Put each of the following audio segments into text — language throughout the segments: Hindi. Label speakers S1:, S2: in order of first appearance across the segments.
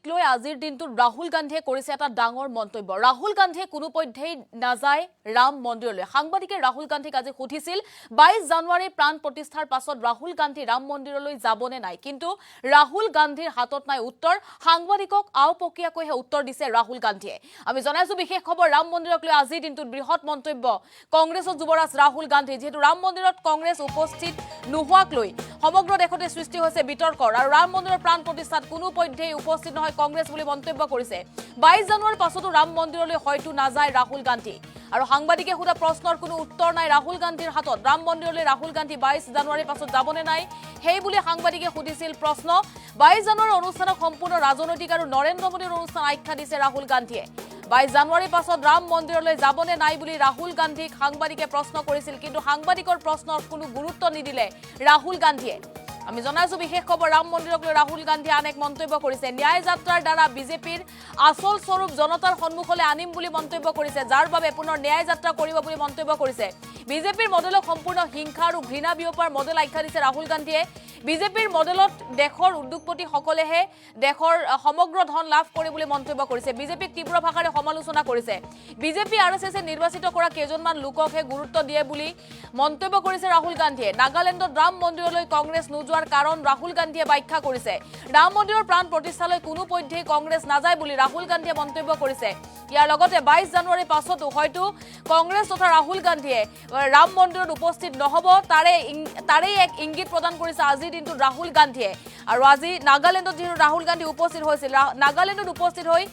S1: লৈ আজিৰ দিনটোত ৰাহুল গান্ধীয়ে কৰিছে এটা ডাঙৰ মন্তব্য। ৰাহুল গান্ধীয়ে কোনোপধ্যেই নাযায় ৰাম মন্দিৰলৈ। সাংবাদিকে ৰাহুল গান্ধীক আজি সুধিছিল 22 জানুৱাৰীৰ প্ৰাণ প্ৰতিষ্ঠাৰ পাছত ৰাহুল গান্ধী ৰাম মন্দিৰলৈ যাবনে নাই, কিন্তু ৰাহুল গান্ধীৰ হাতত নাই উত্তৰ। সাংবাদিকক আওপকীয়াকৈহে উত্তৰ দিছে ৰাহুল গান্ধীয়ে। আমি জনাইছো বিশেষ খবৰ, ৰাম মন্দিৰক লৈ আজিৰ দিনটোত বৃহৎ মন্তব্য কংগ্ৰেছৰ যুৱৰাজ ৰাহুল গান্ধী। যেহেতু ৰাম মন্দিৰত কংগ্ৰেছ উপস্থিত নোহোৱাক লৈ সমগ্ৰ দেশতে সৃষ্টি হৈছে বিতৰ্কৰ আৰু ৰাম মন্দিৰৰ প্ৰাণ প্ৰতিষ্ঠাত কোনোপধ্যেই উপস্থিত নহয় কংগ্ৰেছ বুলি মন্তব্য কৰিছে। 22 জানুৱাৰীৰ পাছতো ৰাম মন্দিৰলৈ হয়তো নাযায় ৰাহুল গান্ধী আৰু সাংবাদিকে সোধা প্ৰশ্নৰ কোনো উত্তৰ নাই ৰাহুল গান্ধীৰ হাতত। ৰাম মন্দিৰলৈ ৰাহুল গান্ধী 22 জানুৱাৰীৰ পাছত যাবনে নাই সেই বুলি সাংবাদিকে সুধিছিল প্ৰশ্ন। 22 জানুৱাৰীৰ অনুষ্ঠানক সম্পূৰ্ণ ৰাজনৈতিক আৰু নৰেন্দ্ৰ মোদীৰ অনুষ্ঠান আখ্যা দিছে ৰাহুল গান্ধীয়ে। 22 জানুৱাৰীৰ পাছত ৰাম মন্দিৰলৈ যাবনে নাই বুলি ৰাহুল গান্ধীক সাংবাদিকে প্ৰশ্ন কৰিছিল, কিন্তু সাংবাদিকৰ প্ৰশ্নৰ কোনো গুৰুত্ব নিদিলে ৰাহুল গান্ধীয়ে। আমি জনাইছো বিশেষ খবৰ, ৰাম মন্দিৰক লৈ ৰাহুল গান্ধীয়ে আন এক মন্তব্য কৰিছে। ন্যায় যাত্ৰাৰ দ্বাৰা বিজেপিৰ আচল স্বৰূপ জনতাৰ সন্মুখলৈ আনিম বুলি মন্তব্য কৰিছে, যাৰ বাবে পুনৰ ন্যায় যাত্ৰা কৰিব বুলি মন্তব্য কৰিছে। বিজেপিৰ মডেলক সম্পূৰ্ণ হিংসা আৰু ঘৃণা বিয়পাৰ মডেল আখ্যা দিছে ৰাহুল গান্ধীয়ে। বিজেপিৰ মডেলত দেশৰ উদ্যোগপতিসকলেহে দেশৰ সমগ্ৰ ধন লাভ কৰে বুলি মন্তব্য কৰিছে। বিজেপিক তীব্ৰ ভাষাৰে সমালোচনা কৰিছে। বিজেপি আৰএছএছে নিৰ্বাচিত কৰা কেইজনমান লোককহে গুৰুত্ব দিয়ে বুলি মন্তব্য কৰিছে ৰাহুল গান্ধীয়ে। নাগালেণ্ডত ৰাম মন্দিৰলৈ কংগ্ৰেছ নোযোৱাৰ কাৰণ ৰাহুল গান্ধীয়ে ব্যাখ্যা কৰিছে। ৰাম মন্দিৰৰ প্ৰাণ প্ৰতিষ্ঠালৈ কোনোপধ্যেই কংগ্ৰেছ নাযায় বুলি ৰাহুল গান্ধীয়ে মন্তব্য কৰিছে। ইয়াৰ লগতে 22 জানুৱাৰীৰ পাছতো হয়তো কংগ্ৰেছ তথা ৰাহুল গান্ধীয়ে ৰাম মন্দিৰত উপস্থিত নহব, তাৰেই এক ইংগিত প্ৰদান কৰিছে আজিৰ দিনটোত ৰাহুল গান্ধীয়ে। আৰু আজি নাগালেণ্ডত যিহেতু ৰাহুল গান্ধী উপস্থিত হৈছিল, নাগালেণ্ডত উপস্থিত হৈ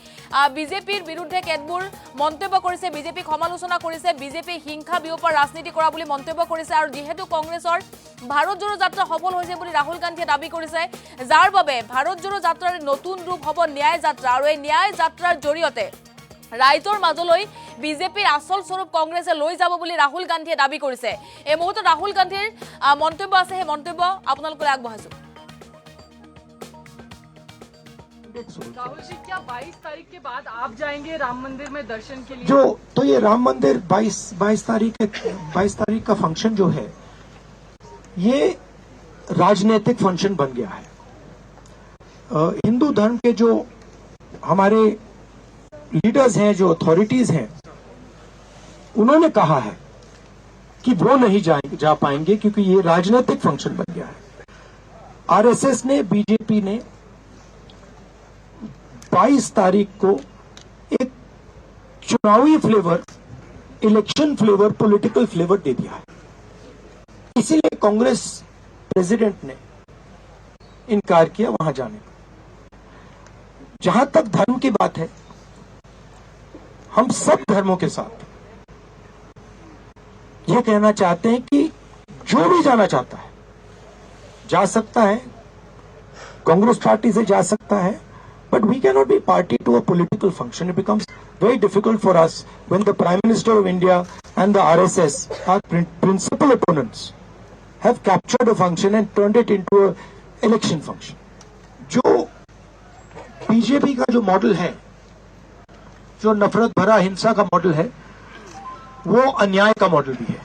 S1: বিজেপিৰ বিৰুদ্ধে কেতবোৰ মন্তব্য কৰিছে, বিজেপিক সমালোচনা কৰিছে, বিজেপি হিংসা বিয়পাৰ ৰাজনীতি কৰা বুলি মন্তব্য কৰিছে। আৰু যিহেতু কংগ্ৰেছৰ ভাৰত জোড়ো যাত্ৰা সফল হৈছে বুলি ৰাহুল গান্ধীয়ে দাবী কৰিছে, যাৰ বাবে ভাৰত জোড়ো যাত্ৰাৰ নতুন ৰূপ হ'ব ন্যায় যাত্ৰা আৰু এই ন্যায় যাত্ৰাৰ জৰিয়তে ৰাইজৰ মাজলৈ বিজেপিৰ আচল স্বৰূপ কংগ্ৰেছে লৈ যাব বুলি ৰাহুল গান্ধীয়ে দাবী কৰিছে। এই মুহূৰ্তত ৰাহুল গান্ধীৰ মন্তব্য আছে, সেই মন্তব্য আপোনালোকলৈ আগবঢ়াইছো।
S2: राहुल जी, क्या 22 तारीख के बाद आप जाएंगे राम मंदिर में दर्शन के लिए?
S3: तो ये राम मंदिर 22 तारीख का फंक्शन जो है ये राजनीतिक फंक्शन बन गया है। हिंदू धर्म के जो हमारे लीडर्स हैं, जो अथॉरिटीज हैं, उन्होंने कहा है कि वो नहीं जा पाएंगे क्योंकि ये राजनीतिक फंक्शन बन गया है। आरएसएस ने, बीजेपी ने 22 तारीख को एक चुनावी flavour, election flavour, political flavour दे दिया है। इसीलिए कांग्रेस प्रेसिडेंट ने इनकार किया वहां जाने का। जहां तक धर्म की बात है, हम सब धर्मों के साथ यह कहना चाहते हैं कि जो भी जाना चाहता है जा सकता है, कांग्रेस पार्टी से जा सकता है, but we cannot be party to a political function. It becomes very difficult for us when the Prime Minister of India and the RSS, our principal opponents, have captured a function and turned it into a election function. जो बीजेपी का जो मॉडल है, जो नफरत भरा हिंसा का मॉडल है, वो अन्याय का मॉडल भी है।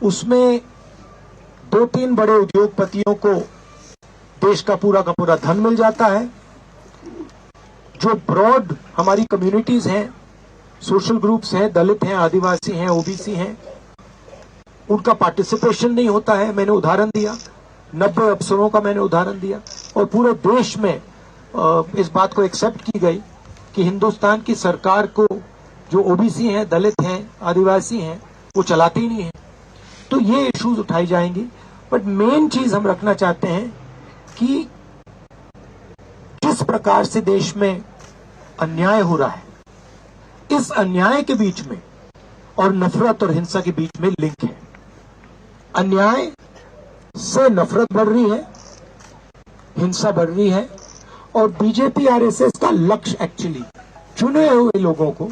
S3: उसमें 2-3 बड़े उद्योगपतियों को देश का पूरा धन मिल जाता है। जो ब्रॉड हमारी कम्युनिटीज हैं, सोशल ग्रुप्स हैं, दलित हैं, आदिवासी हैं, ओबीसी हैं, उनका पार्टिसिपेशन नहीं होता है। मैंने उदाहरण दिया, 90 अफसरों का मैंने उदाहरण दिया, और पूरे देश में इस बात को एक्सेप्ट की गई कि हिंदुस्तान की सरकार को जो ओबीसी हैं, दलित हैं, आदिवासी हैं, वो चलाती नहीं है। तो ये इश्यूज उठाई जाएंगी, बट मेन चीज हम रखना चाहते हैं कि जिस प्रकार से देश में अन्याय हो रहा है, इस अन्याय के बीच में और नफरत और हिंसा के बीच में लिंक है। अन्याय से नफरत बढ़ रही है, हिंसा बढ़ रही है, और बीजेपी आरएसएस का लक्ष्य एक्चुअली चुने हुए लोगों को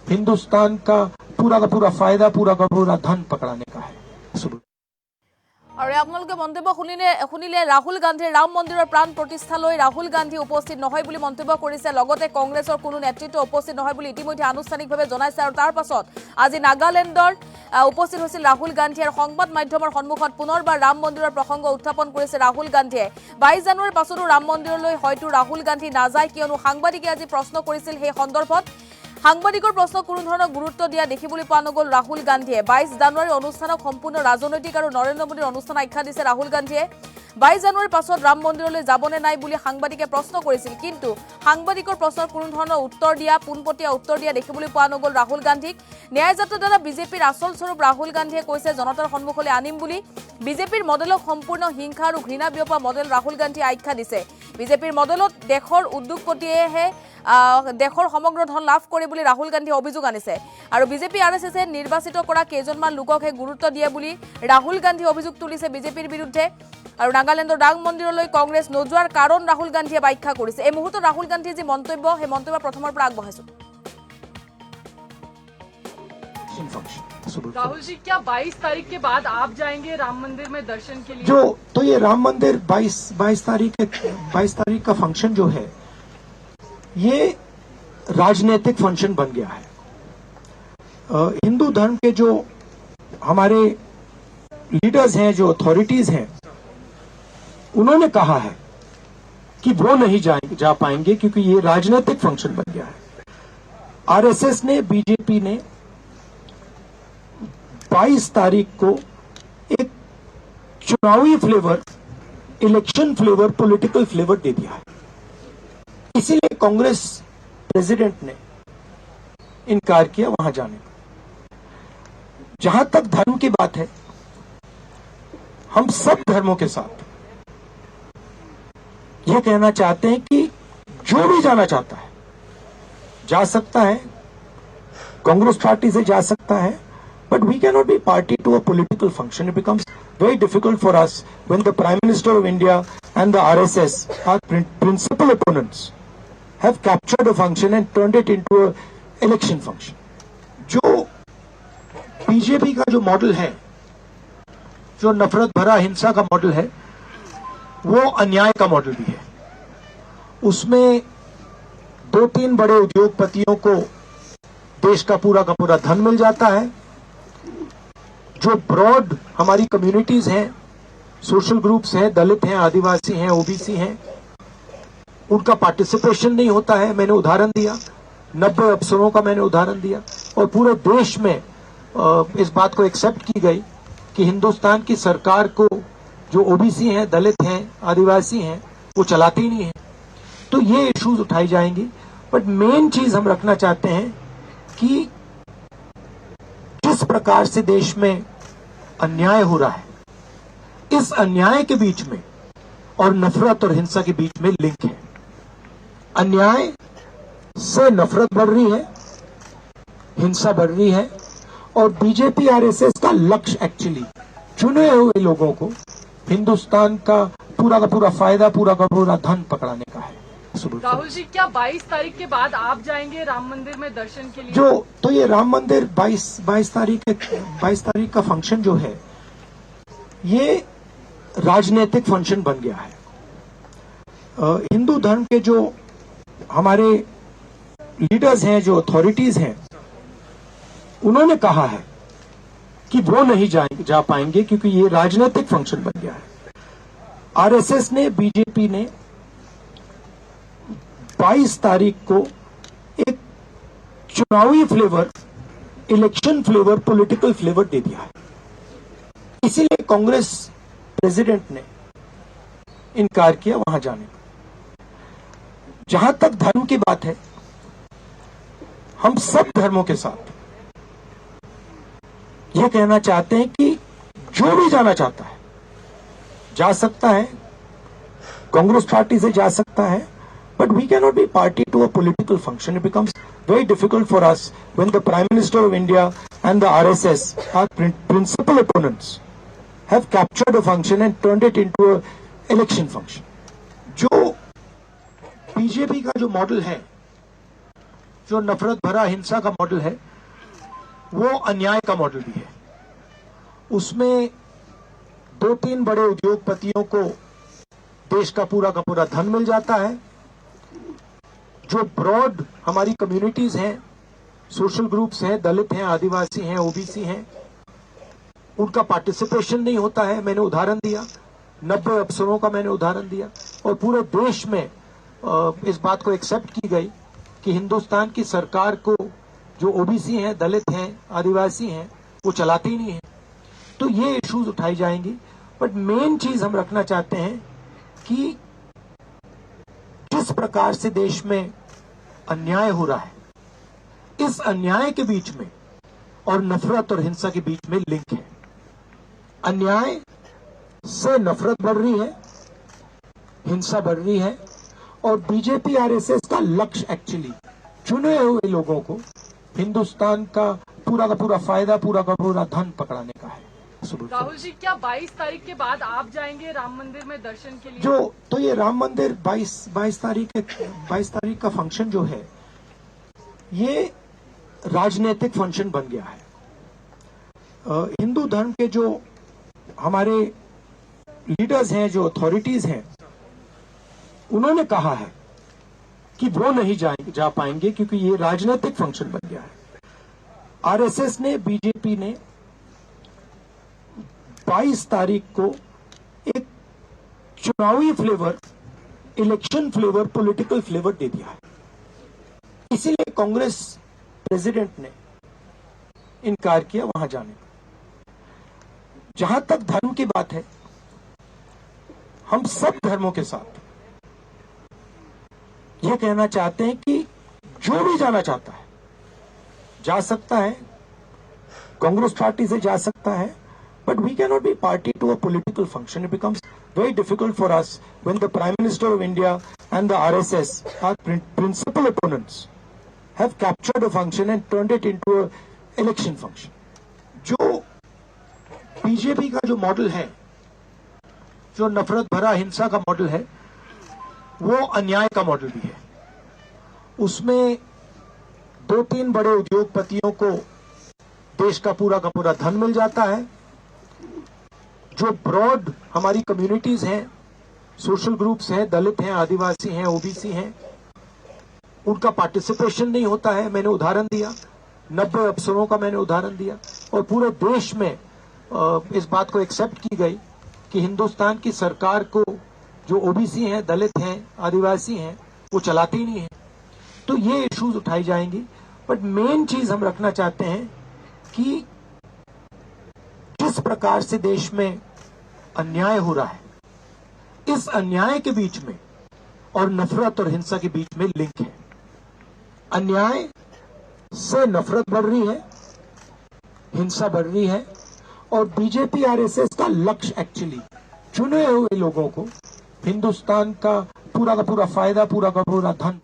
S3: हिंदुस्तान का पूरा फायदा, पूरा धन पकड़ाने का है।
S1: আৰু আপোনালোকে মন্তব্য শুনিলে ৰাহুল গান্ধীৰ ৰাম মন্দিৰৰ প্ৰাণ প্ৰতিষ্ঠালৈ ৰাহুল গান্ধী উপস্থিত নহয় বুলি মন্তব্য কৰিছে। লগতে কংগ্ৰেছৰ কোনো নেতৃত্ব উপস্থিত নহয় বুলি ইতিমধ্যে আনুষ্ঠানিকভাৱে জনাইছে। আৰু তাৰ পাছত আজি নাগালেণ্ডৰ উপস্থিত হৈছিল ৰাহুল গান্ধী আৰু সংবাদ মাধ্যমৰ সন্মুখত পুনৰবাৰ ৰাম মন্দিৰৰ প্ৰসংগ উত্থাপন কৰিছে ৰাহুল গান্ধীয়ে। 22 জানুৱাৰীৰ পাছতো ৰাম মন্দিৰলৈ হয়তো ৰাহুল গান্ধী নাযায়, কিয়নো সাংবাদিকে আজি প্ৰশ্ন কৰিছিল। সেই সন্দৰ্ভত সাংবাদিকৰ প্ৰশ্ন কোনো ধৰণৰ গুৰুত্ব দিয়া দেখিবলৈ পোৱা নগ'ল ৰাহুল গান্ধীয়ে। 22 জানুৱাৰীৰ অনুষ্ঠানক সম্পূৰ্ণ ৰাজনৈতিক আৰু নৰেন্দ্ৰ মোদীৰ অনুষ্ঠান আখ্যা দিছে ৰাহুল গান্ধীয়ে। 22 জানুৱাৰীৰ পাছত ৰাম মন্দিৰলৈ যাবনে নাই বুলি সাংবাদিকে প্ৰশ্ন কৰিছিল, কিন্তু সাংবাদিকৰ প্ৰশ্নৰ কোনো ধৰণৰ পোনপটীয়া উত্তৰ দিয়া দেখিবলৈ পোৱা নগ'ল ৰাহুল গান্ধীক। ন্যায়যাত্ৰা দ্বাৰা বিজেপিৰ আচল স্বৰূপ ৰাহুল গান্ধীয়ে কৈছে জনতাৰ সন্মুখলৈ আনিম বুলি। বিজেপিৰ মডেলক সম্পূৰ্ণ হিংসা আৰু ঘৃণা বিয়পা মডেল ৰাহুল গান্ধীয়ে আখ্যা দিছে। বিজেপিৰ মডেলত দেশৰ উদ্যোগপতিয়েহে দেশৰ সমগ্ৰ ধন লাভ কৰে বুলি ৰাহুল গান্ধীয়ে অভিযোগ আনিছে। আৰু বিজেপি আৰএছএছে নিৰ্বাচিত কৰা কেইজনমান লোককহে গুৰুত্ব দিয়ে বুলি ৰাহুল গান্ধীয়ে অভিযোগ তুলিছে বিজেপিৰ বিৰুদ্ধে। আৰু নাগালেণ্ডৰ ৰাম মন্দিৰলৈ কংগ্ৰেছ নোযোৱাৰ কাৰণ ৰাহুল গান্ধীয়ে ব্যাখ্যা কৰিছে। এই মুহূৰ্তত ৰাহুল গান্ধীৰ যি মন্তব্য, সেই মন্তব্য প্ৰথমৰ পৰা আগবঢ়াইছো।
S2: राहुल जी, क्या 22 तारीख के बाद आप जाएंगे राम मंदिर में दर्शन के लिए?
S3: तो ये राम मंदिर 22 तारीख का फंक्शन जो है, ये राजनीतिक फंक्शन बन गया है। हिंदू धर्म के जो हमारे लीडर्स हैं, जो अथॉरिटीज हैं, उन्होंने कहा है कि वो नहीं जा पाएंगे क्योंकि ये राजनीतिक फंक्शन बन गया है। आरएसएस ने, बीजेपी ने 22 तारीख को एक चुनावी flavour, election flavour, political flavour दे दिया है। इसीलिए कांग्रेस प्रेसिडेंट ने इनकार किया वहां जाने का। जहां तक धर्म की बात है, हम सब धर्मों के साथ यह कहना चाहते हैं कि जो भी जाना चाहता है जा सकता है, कांग्रेस पार्टी से जा सकता है, but we cannot be party to a political function. It becomes very difficult for us when the Prime Minister of India and the RSS, our principal opponents, have captured a function and turned it into a election function. जो बीजेपी का जो मॉडल है, जो नफरत भरा हिंसा का मॉडल है, वो अन्याय का मॉडल भी है। उसमें 2-3 बड़े उद्योगपतियों को देश का पूरा धन मिल जाता है। जो ब्रॉड हमारी कम्युनिटीज हैं, सोशल ग्रुप्स हैं, दलित हैं, आदिवासी हैं, ओबीसी हैं, उनका पार्टिसिपेशन नहीं होता है। मैंने उदाहरण दिया, 90 अफसरों का मैंने उदाहरण दिया। और पूरे देश में इस बात को एक्सेप्ट की गई कि हिंदुस्तान की सरकार को जो ओबीसी हैं, दलित हैं, आदिवासी हैं, वो चलाती नहीं है। तो ये इश्यूज उठाई जाएंगी। बट मेन चीज हम रखना चाहते हैं कि जिस प्रकार से देश में अन्याय हो रहा है, इस अन्याय के बीच में और नफरत और हिंसा के बीच में लिंक है। अन्याय से नफरत बढ़ रही है, हिंसा बढ़ रही है, और बीजेपी आरएसएस का लक्ष्य एक्चुअली चुने हुए लोगों को हिंदुस्तान का पूरा फायदा, पूरा धन पकड़ाने का है।
S2: राहुल जी, क्या 22 तारीख के बाद आप जाएंगे राम मंदिर में दर्शन के लिए?
S3: तो ये राम मंदिर 22 तारीख का फंक्शन जो है, ये राजनीतिक फंक्शन बन गया है। हिंदू धर्म के जो हमारे लीडर्स हैं, जो अथॉरिटीज हैं, उन्होंने कहा है कि वो नहीं जा पाएंगे क्योंकि ये राजनीतिक फंक्शन बन गया है। आरएसएस ने, बीजेपी ने 22 तारीख को एक चुनावी flavour, election flavour, political flavour दे दिया है। इसीलिए कांग्रेस प्रेसिडेंट ने इनकार किया वहां जाने का। जहां तक धर्म की बात है, हम सब धर्मों के साथ यह कहना चाहते हैं कि जो भी जाना चाहता है जा सकता है, कांग्रेस पार्टी से जा सकता है, but we cannot be party to a political function. It becomes very difficult for us when the Prime Minister of India and the RSS, our principal opponents, have captured a function and turned it into a election function. जो बीजेपी का जो मॉडल है, जो नफरत भरा हिंसा का मॉडल है, वो अन्याय का मॉडल भी है। उसमें 2-3 बड़े उद्योगपतियों को देश का पूरा धन मिल जाता है। जो ब्रॉड हमारी कम्युनिटीज हैं, सोशल ग्रुप्स हैं, दलित हैं, आदिवासी हैं, ओबीसी हैं, उनका पार्टिसिपेशन नहीं होता है। मैंने उदाहरण दिया, 90 अफसरों का मैंने उदाहरण दिया, और पूरे देश में इस बात को एक्सेप्ट की गई कि हिंदुस्तान की सरकार को जो ओबीसी हैं, दलित हैं, आदिवासी हैं, वो चलाती नहीं है। तो ये इश्यूज उठाई जाएंगी, बट मेन चीज हम रखना चाहते हैं कि जिस प्रकार से देश में अन्याय हो रहा है, इस अन्याय के बीच में और नफरत और हिंसा के बीच में लिंक है। अन्याय से नफरत बढ़ रही है, हिंसा बढ़ रही है, और बीजेपी आरएसएस का लक्ष्य एक्चुअली चुने हुए लोगों को हिंदुस्तान का पूरा फायदा, पूरा धन पकड़ाने का है।
S2: राहुल जी, क्या 22 तारीख के बाद आप जाएंगे राम मंदिर में दर्शन के लिए?
S3: तो ये राम मंदिर 22 तारीख का फंक्शन जो है, ये राजनीतिक फंक्शन बन गया है। हिंदू धर्म के जो हमारे लीडर्स हैं, जो अथॉरिटीज हैं, उन्होंने कहा है कि वो नहीं जा पाएंगे क्योंकि ये राजनीतिक फंक्शन बन गया है। आरएसएस ने, बीजेपी ने 22 तारीख को एक चुनावी flavour, election flavour, political flavour दे दिया है। इसीलिए कांग्रेस प्रेसिडेंट ने इनकार किया वहां जाने का। जहां तक धर्म की बात है, हम सब धर्मों के साथ यह कहना चाहते हैं कि जो भी जाना चाहता है जा सकता है, कांग्रेस पार्टी से जा सकता है, but we cannot be party to a political function. It becomes very difficult for us when the Prime Minister of India and the RSS, our principal opponents, have captured a function and turned it into a election function. जो बीजेपी का जो मॉडल है, जो नफरत भरा हिंसा का मॉडल है, वो अन्याय का मॉडल भी है। उसमें 2-3 बड़े उद्योगपतियों को देश का पूरा धन मिल जाता है। जो ब्रॉड हमारी कम्युनिटीज हैं, सोशल ग्रुप्स हैं, दलित हैं, आदिवासी हैं, ओबीसी हैं, उनका पार्टिसिपेशन नहीं होता है। मैंने उदाहरण दिया, 90 अफसरों का मैंने उदाहरण दिया, और पूरे देश में इस बात को एक्सेप्ट की गई कि हिंदुस्तान की सरकार को जो ओबीसी हैं, दलित हैं, आदिवासी हैं, वो चलाती नहीं है। तो ये इश्यूज उठाई जाएंगी, बट मेन चीज हम रखना चाहते हैं कि जिस प्रकार से देश में अन्याय हो रहा है, इस अन्याय के बीच में और नफरत और हिंसा के बीच में लिंक है। अन्याय से नफरत बढ़ रही है, हिंसा बढ़ रही है, और बीजेपी आरएसएस का लक्ष्य एक्चुअली चुने हुए लोगों को हिंदुस्तान का पूरा फायदा, पूरा धन